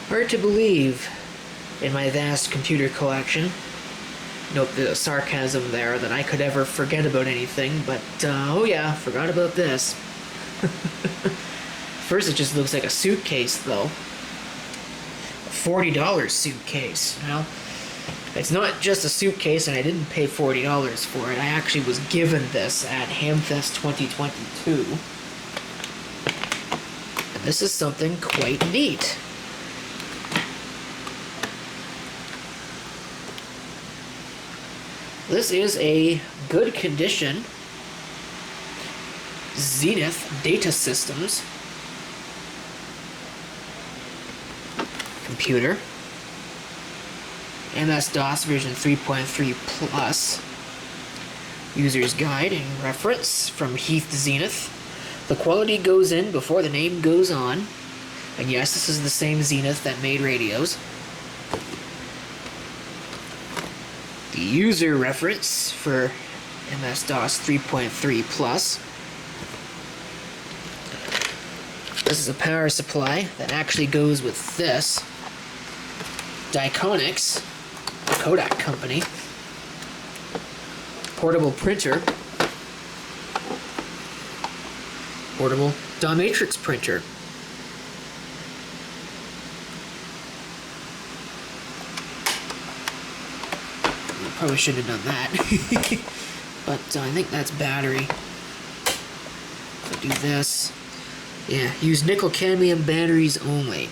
Hard to believe in my vast computer collection. Note the sarcasm there, that I could ever forget about anything, but oh yeah, forgot about this. First it just looks like a suitcase though. A $40 suitcase. Well, it's not just a suitcase, and I didn't pay $40 for it. I actually was given this at Hamfest 2022. And this is something quite neat. This is a good condition Zenith Data Systems computer. MS-DOS version 3.3 Plus. User's guide and reference from Heath Zenith. The quality goes in before the name goes on. And yes, this is the same Zenith that made radios. The user reference for MS-DOS 3.3 Plus. This is a power supply that actually goes with this. Diconics, Kodak company. Portable printer. Portable dot matrix printer. Probably shouldn't have done that. But I think that's battery. So do this. Yeah, use nickel cadmium batteries only.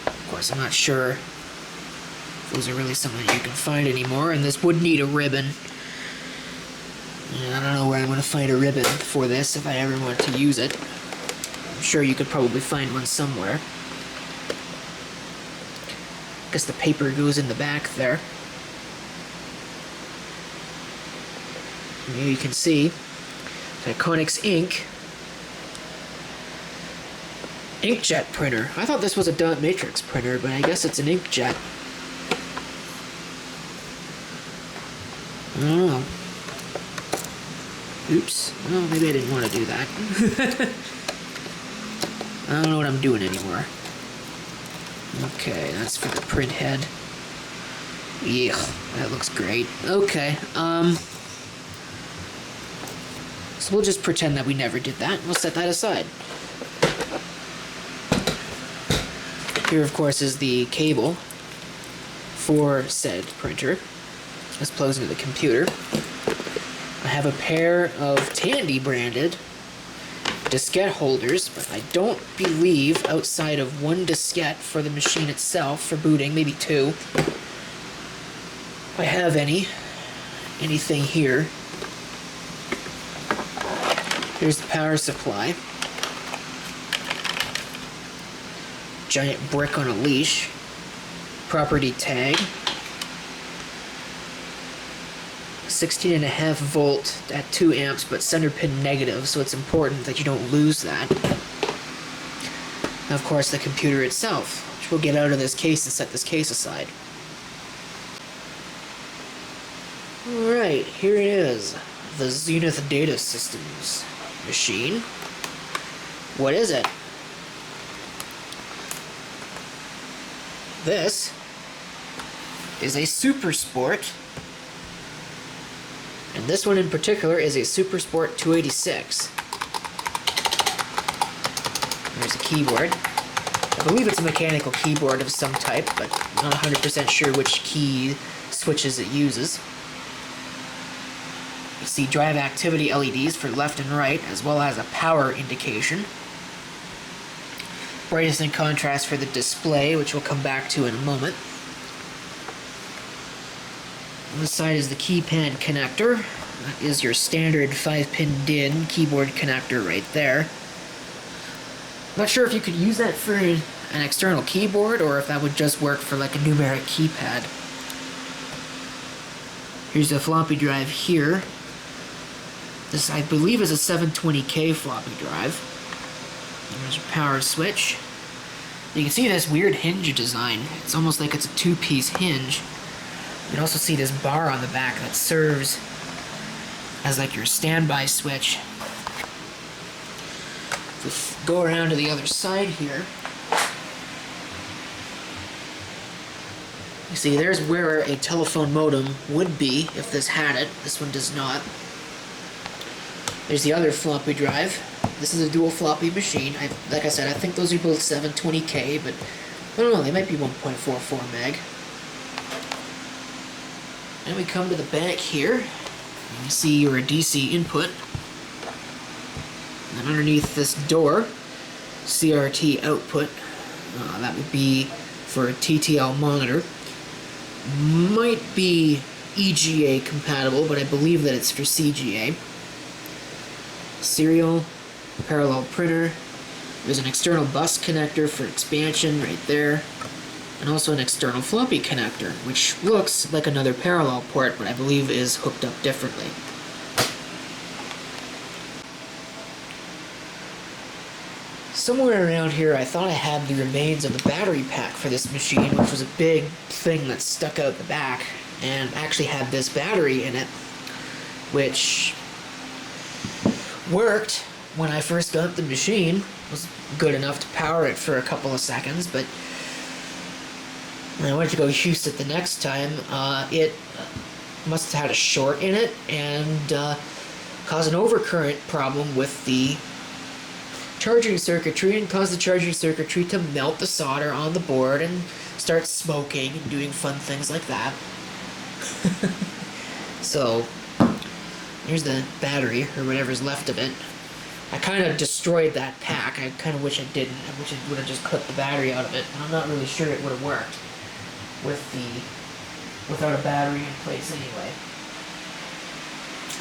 Of course, I'm not sure if those are really something you can find anymore, and this would need a ribbon. And I don't know where I'm going to find a ribbon for this if I ever want to use it. I'm sure you could probably find one somewhere. I guess the paper goes in the back there. And here you can see Diconics ink. Inkjet printer. I thought this was a dot matrix printer, but I guess it's an inkjet. I don't know. Oops. Well, maybe I didn't want to do that. I don't know what I'm doing anymore. Okay, that's for the print head. Yeah, that looks great. Okay, so we'll just pretend that we never did that. We'll set that aside. Here, of course, is the cable for said printer. This plugs into the computer. I have a pair of Tandy branded diskette holders, but I don't believe outside of one diskette for the machine itself for booting, maybe two, if I have anything here. Here's the power supply. Giant brick on a leash. Property tag. 16.5 volt at 2 amps, but center pin negative, so it's important that you don't lose that. And of course, the computer itself, which we'll get out of this case and set this case aside. Alright, here it is. The Zenith Data Systems machine. What is it? This is a SupersPORT. And this one in particular is a SupersPORT 286. There's a keyboard. I believe it's a mechanical keyboard of some type, but I'm not 100% sure which key switches it uses. You see drive activity LEDs for left and right, as well as a power indication. Brightness and contrast for the display, which we'll come back to in a moment. On this side is the keypad connector. That is your standard 5-pin DIN keyboard connector right there. Not sure if you could use that for an external keyboard or if that would just work for like a numeric keypad. Here's the floppy drive here. This, I believe, is a 720K floppy drive. There's your power switch. You can see this weird hinge design. It's almost like it's a two-piece hinge. You can also see this bar on the back that serves as like your standby switch Go around to the other side here. You see, there's where a telephone modem would be if this had it. This one does not. There's the other floppy drive. This is a dual floppy machine. Like I said, I think those are both 720K, but I don't know, they might be 1.44 meg. And we come to the back here. You see your DC input. And underneath this door, CRT output. That would be for a TTL monitor. Might be EGA compatible, but I believe that it's for CGA. Serial, parallel printer. There's an external bus connector for expansion right there. And also an external floppy connector, which looks like another parallel port, but I believe is hooked up differently. Somewhere around here, I thought I had the remains of the battery pack for this machine, which was a big thing that stuck out the back, and actually had this battery in it, which worked when I first got the machine. It was good enough to power it for a couple of seconds, but when I went to go use it the next time, it must have had a short in it and caused an overcurrent problem with the charging circuitry and caused the charging circuitry to melt the solder on the board and start smoking and doing fun things like that. So, here's the battery, or whatever's left of it. I kind of destroyed that pack. I kind of wish I didn't. I wish I would have just clipped the battery out of it. And I'm not really sure it would have worked without a battery in place anyway.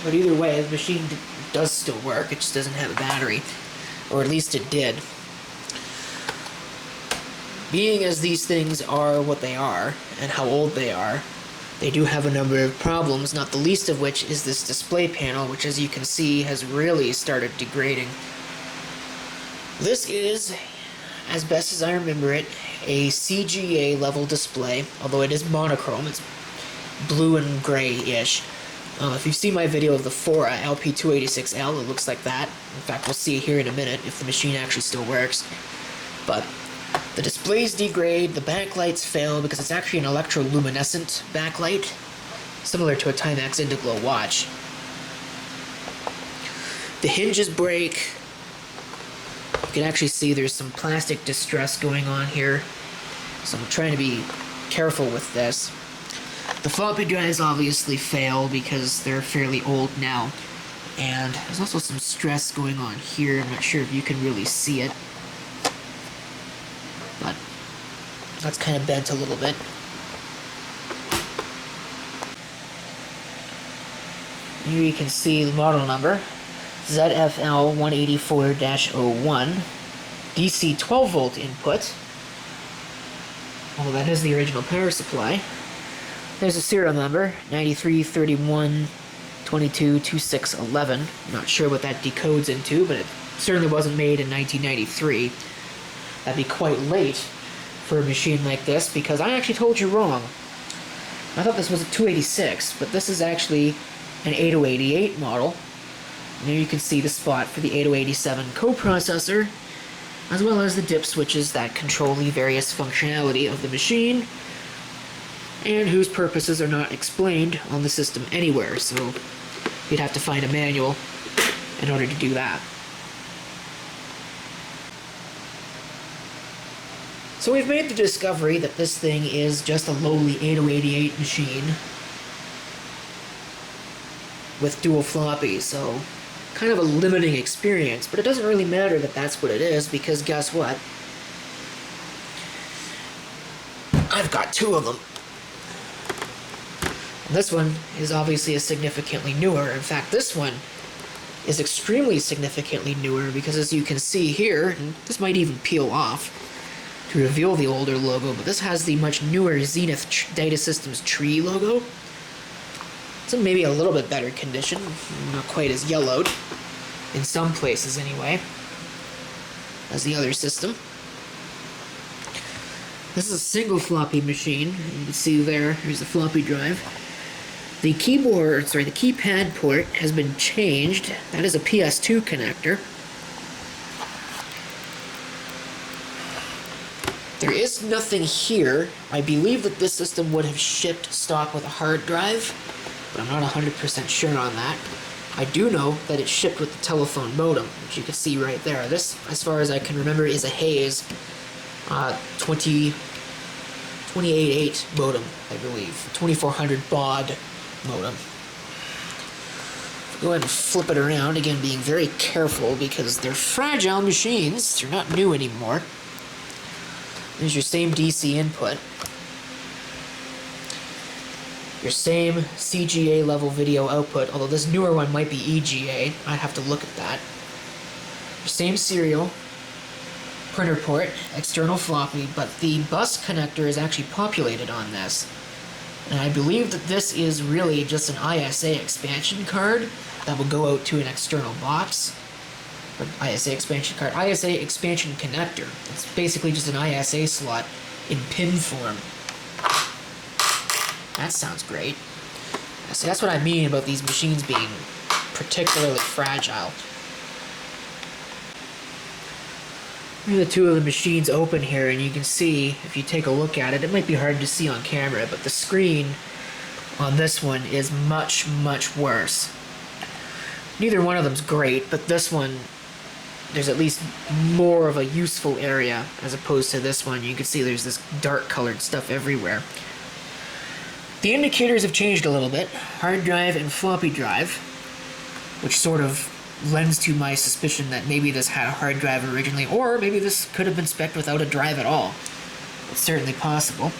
But either way, the machine does still work. It just doesn't have a battery. Or at least it did. Being as these things are what they are, and how old they are, they do have a number of problems, not the least of which is this display panel, which as you can see has really started degrading. This is, as best as I remember it, a CGA level display, although it is monochrome. It's blue and gray-ish. If you see my video of the Fora LP286L, it looks like that. In fact, we'll see it here in a minute if the machine actually still works. But the displays degrade, the backlights fail because it's actually an electroluminescent backlight, similar to a Timex Indiglo watch. The hinges break. You can actually see there's some plastic distress going on here, so I'm trying to be careful with this. The floppy drives obviously fail because they're fairly old now, and there's also some stress going on here. I'm not sure if you can really see it, but that's kind of bent a little bit. Here you can see the model number, ZFL 184-01, DC 12 volt input. Oh, that is the original power supply. There's a serial number, 9331222611. I'm not sure what that decodes into, but it certainly wasn't made in 1993. That'd be quite late for a machine like this, because I actually told you wrong. I thought this was a 286, but this is actually an 8088 model. And there you can see the spot for the 8087 coprocessor, as well as the dip switches that control the various functionality of the machine, and whose purposes are not explained on the system anywhere, so you'd have to find a manual in order to do that. So we've made the discovery that this thing is just a lowly 8088 machine with dual floppies, so kind of a limiting experience, but it doesn't really matter that that's what it is, because guess what? I've got two of them. And this one is obviously significantly newer. In fact, this one is extremely significantly newer because, as you can see here, and this might even peel off to reveal the older logo, but this has the much newer Zenith Data Systems tree logo. It's in maybe a little bit better condition, not quite as yellowed, in some places anyway, as the other system. This is a single floppy machine. You can see here's the floppy drive. The keypad port has been changed. That is a PS2 connector. There is nothing here. I believe that this system would have shipped stock with a hard drive, but I'm not 100% sure on that. I do know that it shipped with the telephone modem, which you can see right there. This, as far as I can remember, is a Hayes 288 modem, I believe. 2400 baud modem. Go ahead and flip it around, again being very careful because they're fragile machines. They're not new anymore. There's your same DC input. Your same CGA level video output, although this newer one might be EGA. I'd have to look at that. Your same serial, printer port, external floppy, but the bus connector is actually populated on this. And I believe that this is really just an ISA expansion card that will go out to an external box. Or ISA expansion card. ISA expansion connector. It's basically just an ISA slot in pin form. That sounds great. See, that's what I mean about these machines being particularly fragile. The two of the machines open here, and you can see, if you take a look at it, it might be hard to see on camera, but the screen on this one is much, much worse. Neither one of them's great, but this one, there's at least more of a useful area as opposed to this one. You can see there's this dark colored stuff everywhere. The indicators have changed a little bit. Hard drive and floppy drive, which sort of lends to my suspicion that maybe this had a hard drive originally, or maybe this could have been spec'd without a drive at all. It's certainly possible.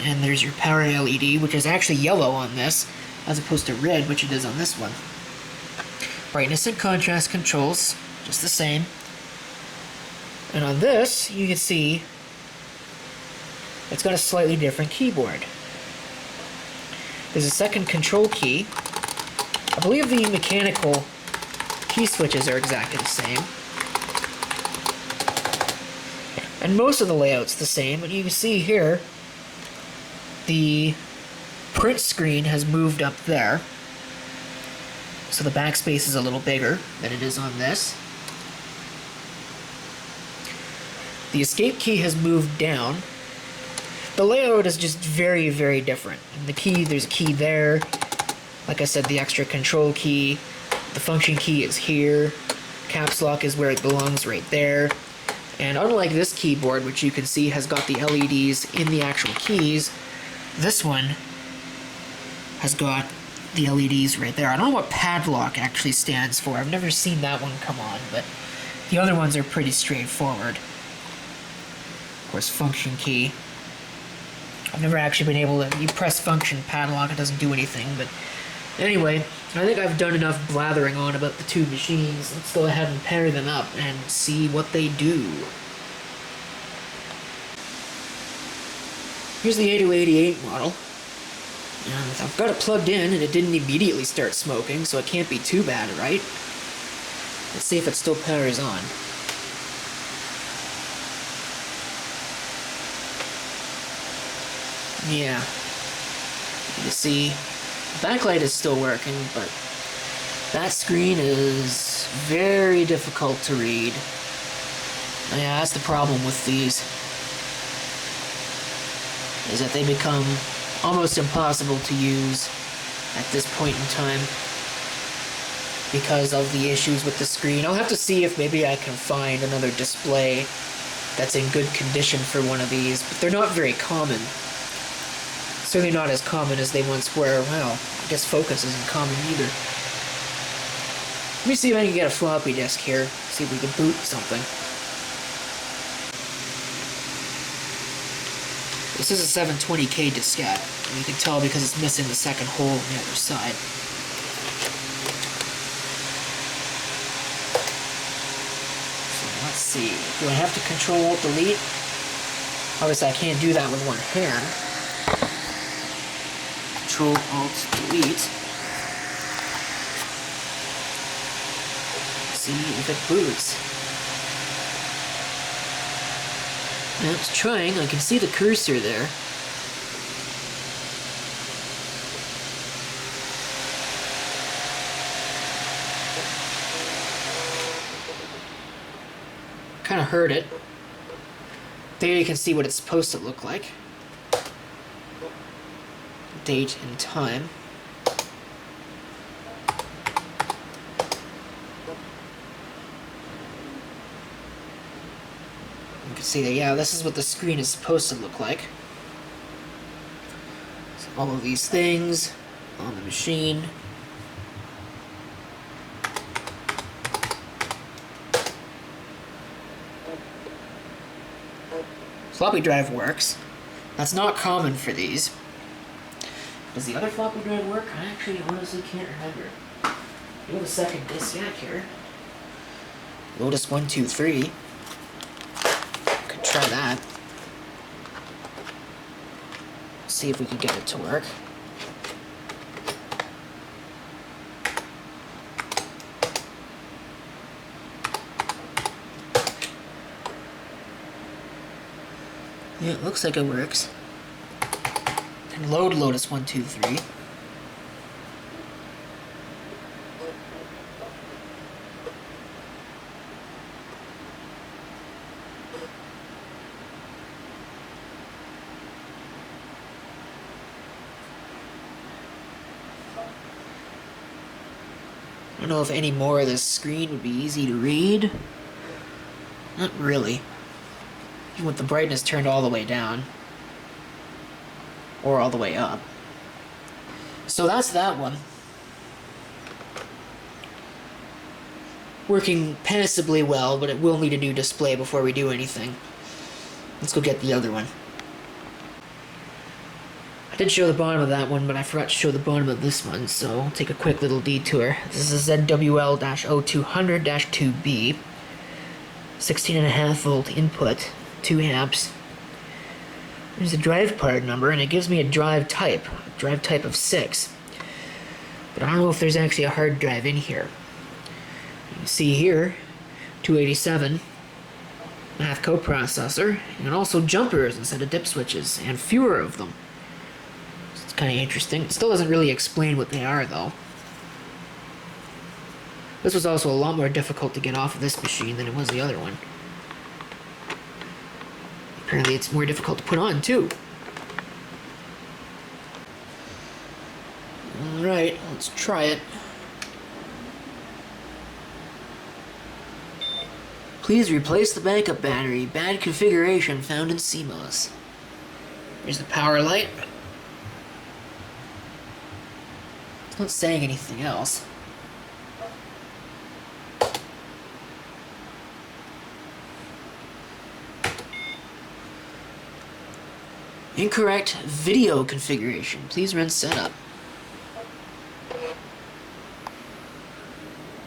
And there's your power LED, which is actually yellow on this, as opposed to red, which it is on this one. Brightness and contrast controls, just the same. And on this, you can see it's got a slightly different keyboard. There's a second control key. I believe the mechanical key switches are exactly the same. And most of the layout's the same, but you can see here the print screen has moved up there. So the backspace is a little bigger than it is on this. The escape key has moved down. The layout is just very, very different. And the key, there's a key there. Like I said, the extra control key. The function key is here. Caps lock is where it belongs, right there. And unlike this keyboard, which you can see has got the LEDs in the actual keys, this one has got the LEDs right there. I don't know what padlock actually stands for. I've never seen that one come on, but the other ones are pretty straightforward. Of course, function key. I've never actually been able to, you press function padlock, it doesn't do anything, but anyway, I think I've done enough blathering on about the two machines. Let's go ahead and pair them up and see what they do. Here's the 8288 model. And I've got it plugged in and it didn't immediately start smoking, so it can't be too bad, right? Let's see if it still powers on. Yeah. You see, the backlight is still working, but that screen is very difficult to read. Yeah, that's the problem with these, is that they become almost impossible to use at this point in time because of the issues with the screen. I'll have to see if maybe I can find another display that's in good condition for one of these, but they're not very common. Certainly not as common as they once were. Well, I guess Focus isn't common either. Let me see if I can get a floppy disk here, see if we can boot something. This is a 720K diskette, and you can tell because it's missing the second hole on the other side. So let's see, do I have to Control-Alt-Delete? Obviously I can't do that with one hand. Control-Alt-Delete. See if it boots. Now it's trying. I can see the cursor there. Kind of heard it. There you can see what it's supposed to look like. Date and time. You can see that, yeah, this is what the screen is supposed to look like. So all of these things on the machine. Floppy drive works. That's not common for these. Does the other floppy drive work? I actually honestly can't remember. We have a second diskette here. Lotus 123. Could try that. See if we can get it to work. Yeah, it looks like it works. And load Lotus 123. I don't know if any more of this screen would be easy to read. Not really. Even with the brightness turned all the way down. Or all the way up. So that's that one. Working passably well, but it will need a new display before we do anything. Let's go get the other one. I did show the bottom of that one, but I forgot to show the bottom of this one, so I'll take a quick little detour. This is a ZWL-0200-2B. 16.5 volt input, 2 amps. There's a drive part number, and it gives me a drive type of 6. But I don't know if there's actually a hard drive in here. You can see here, 287, math coprocessor, and also jumpers instead of dip switches, and fewer of them. So it's kind of interesting. It still doesn't really explain what they are, though. This was also a lot more difficult to get off of this machine than it was the other one. Apparently it's more difficult to put on, too. Alright, let's try it. Please replace the backup battery. Bad configuration found in CMOS. Here's the power light. It's not saying anything else. Incorrect video configuration. Please run setup.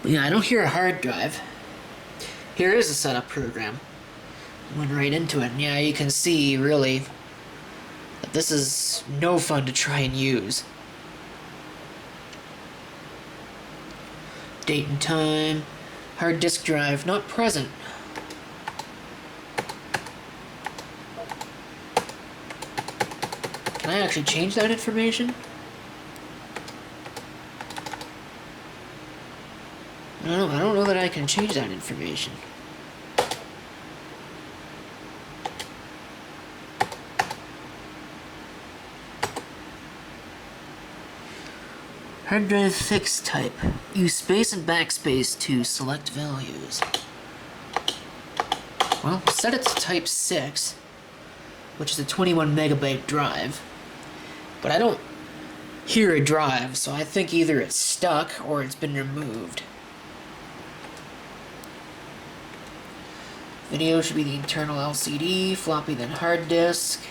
But yeah, I don't hear a hard drive. Here is a setup program. Went right into it, and yeah, you can see, really, that this is no fun to try and use. Date and time. Hard disk drive not present. Can I actually change that information? I don't know that I can change that information. Hard drive fix type. Use space and backspace to select values. Well, set it to type 6, which is a 21 megabyte drive. But I don't hear a drive, so I think either it's stuck or it's been removed. Video should be the internal LCD, floppy then hard disk.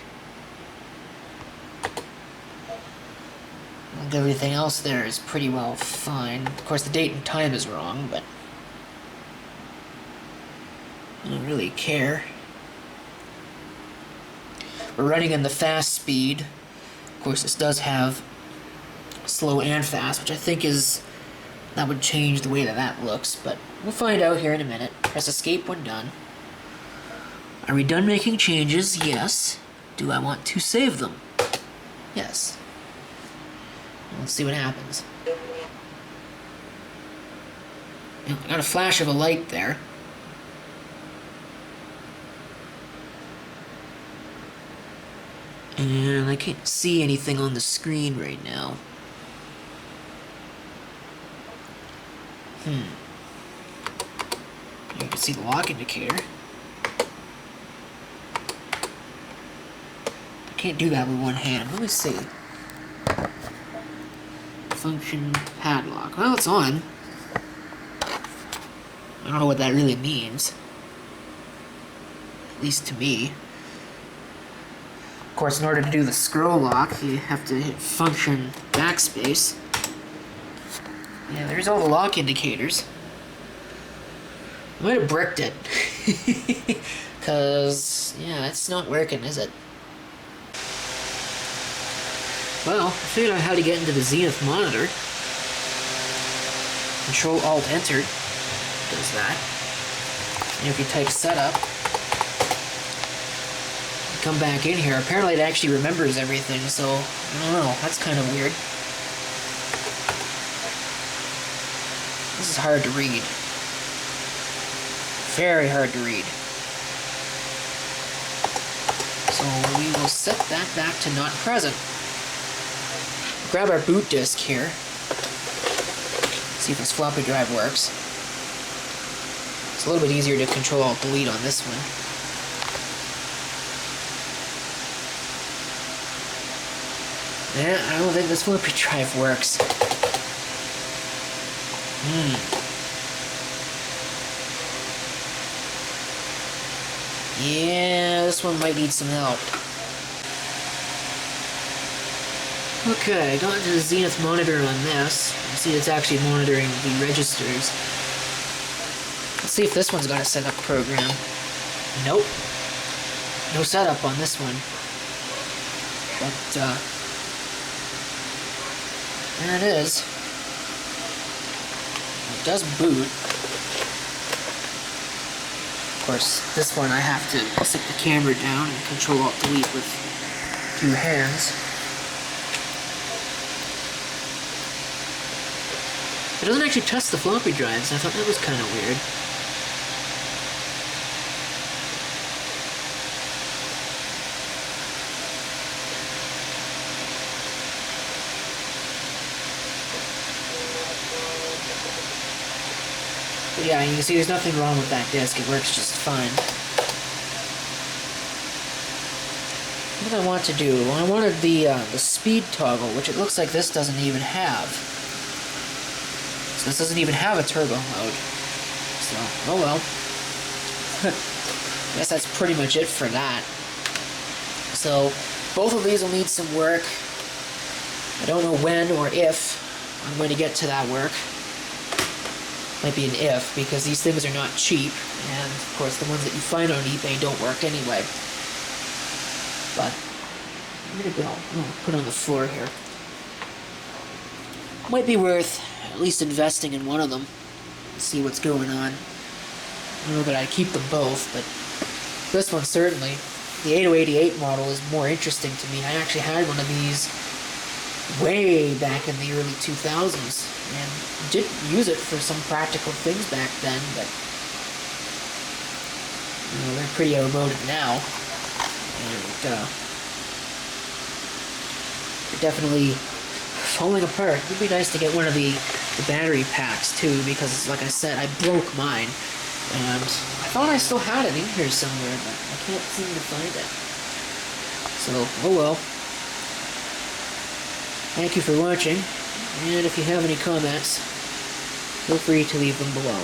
And everything else there is pretty well fine. Of course, the date and time is wrong, but I don't really care. We're running in the fast speed. Of course, this does have slow and fast, which I think that would change the way that looks, but we'll find out here in a minute. Press escape when done. Are we done making changes? Yes. Do I want to save them? Yes. Let's see what happens. I got a flash of a light there. on, I can't see anything on the screen right now. You can see the lock indicator. I can't do that with one hand. Let me see. Function padlock. Well, it's on. I don't know what that really means. At least to me. Of course, in order to do the scroll lock, you have to hit function backspace. Yeah, there's all the lock indicators. I might have bricked it. Because, yeah, it's not working, is it? Well, I figured out how to get into the Zenith monitor. Control-Alt-Enter does that. And if you type setup, you come back in here. Apparently it actually remembers everything, so I don't know. That's kind of weird. This is hard to read. Very hard to read. So we will set that back to not present. Grab our boot disk here. See if this floppy drive works. It's a little bit easier to Control-Alt-Delete on this one. Yeah, I don't think this floppy drive works. Yeah, this one might need some help. Okay, I got into the Zenith monitor on this. You see it's actually monitoring the registers. Let's see if this one's got a setup program. Nope. No setup on this one. But, there it is. It does boot. Of course, this one I have to stick the camera down and Control-Alt-Delete with 2 hands. It doesn't actually test the floppy drives. I thought that was kind of weird. But yeah, you can see there's nothing wrong with that disc. It works just fine. What did I want to do? Well, I wanted the speed toggle, which it looks like this doesn't even have. So this doesn't even have a turbo mode. So, oh well. I guess that's pretty much it for that. So, both of these will need some work. I don't know when or if I'm going to get to that work. Might be an if, because these things are not cheap, and of course the ones that you find on eBay don't work anyway. But, I'm gonna go. Put it on the floor here. Might be worth at least investing in one of them. See what's going on. I don't know that I'd keep them both, but this one certainly. The 8088 model is more interesting to me. I actually had one of these way back in the early 2000s, and did use it for some practical things back then, but you know, they're pretty outmoded now, and they're definitely falling apart. It would be nice to get one of the battery packs too, because like I said, I broke mine, and I thought I still had it in here somewhere, but I can't seem to find it. So, oh well. Thank you for watching, and if you have any comments, feel free to leave them below.